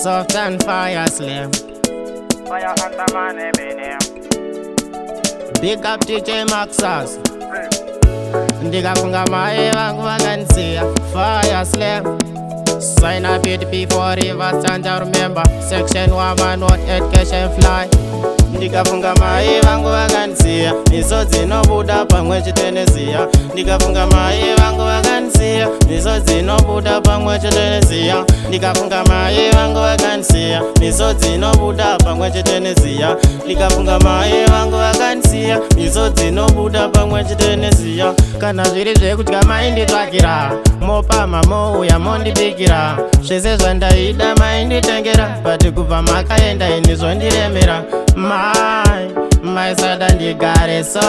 soft and fire slam. Fire under my name. Big up DJ Maxas. Ndikafunga mai vangu vakanisiya. Fire slam. Sign up PDP for rivers and I remember. Section 1 man not 8 cash and fly. Ndikafunga mai vangu vakanisiya. Misodzi inobuda pamwe chete neziya. Ndikafunga mai vangu vakanisiya. Misodzi inobuda pamwe chete neziya. Ndikafunga mai vangu vakanisiya. Misodzi inobuda pamwe chete neziya. Ndikafunga mai vangu vakanisiya. Misodzi inobuda pamwe chete neziya. Kana zviri zvekudya mainditsvakira. Mopama mouya mondibikira. Zvese zvandaida mainditengera. But kubva makaenda ini zvondiremera. Mai sada ndigare so.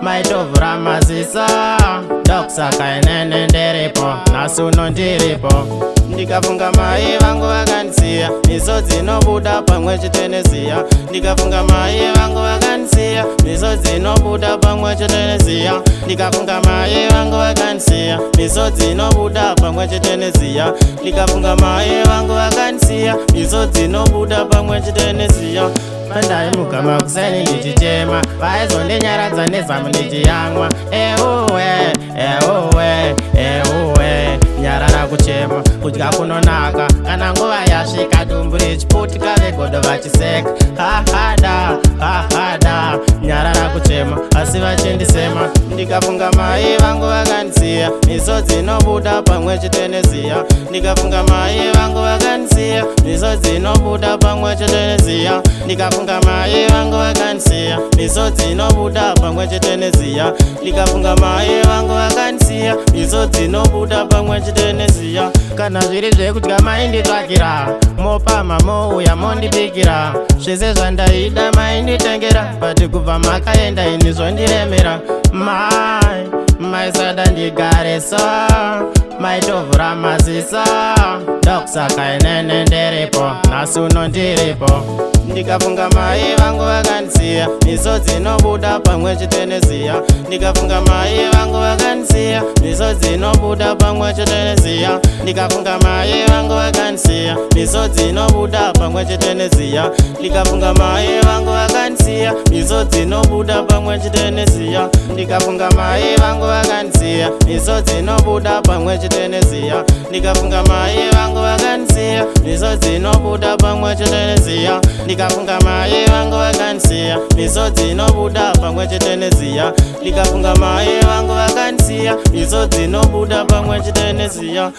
Maitovhura maziso. Ndokusaka inene ndiripo. Nhasi uno ndiripo. Ndikafunga mai vangu vakanisiya. Misodzi inobuda pamwe chete neziya. Ndikafunga mai vangu vakanisiya. Misodzi inobuda pamwe chete neziya. Ndikafunga mai vangu vakanisiya. Misodzi inobuda pamwe chete neziya. Ndikafunga mai vangu vakanisiya. Misodzi inobuda pamwe chete neziya. Pandaimuka makuseni ndichichema. Vaizondinyaradza nezamu ndichiyamwa. Ewe nyarara kuchema. Kudya kunonaka. Kana nguva yasvika dumbu richiputika vegodo vachiseka. Hahada nyarara kuchema asi vachindisema. Ndikafunga mai vangu vakanisiya. Misodzi inobuda pamwe chete neziya. Ndikafunga mai vangu vakanisiya. Misodzi inobuda pamwe chete neziya. Ndikafunga mai vangu vakanisiya. Misodzi inobuda pamwe chete neziya. Ndikafunga mai vangu vakanisiya. Misodzi inobuda pamwe chete neziya. Kana zviri zvekudya mainditsvakira. Mopama mouya mondibikira. Zvese zvandaida mainditengera. But kubva makaenda ini zvondiremera. Mai sada ndigare so. Maitovhura maziso. Ndokusaka inene ndiripo. Nhasi uno ndiripo. Ndikafunga mai vangu vakanisiya. Misodzi inobuda pamwe chete neziya. Ndikafunga mai vangu vakanisiya. Misodzi inobuda pamwe chete neziya. Ndikafunga mai vangu vakanisiya. Misodzi inobuda pamwe chete neziya. Ndikafunga mai vangu vakanisiya. Misodzi inobuda pamwe chete neziya. Ndikafunga mai vangu vakanisiya. Misodzi inobuda pamwe chete neziya. Ndikafunga mai vangu vakanisiya. Misodzi inobuda pamwe chete neziya. Ndikafunga mai vangu vakanisiya. Misodzi inobuda pamwe chete neziya. Ndikafunga mai vangu vakanisiya. Misodzi inobuda pamwe chete neziya.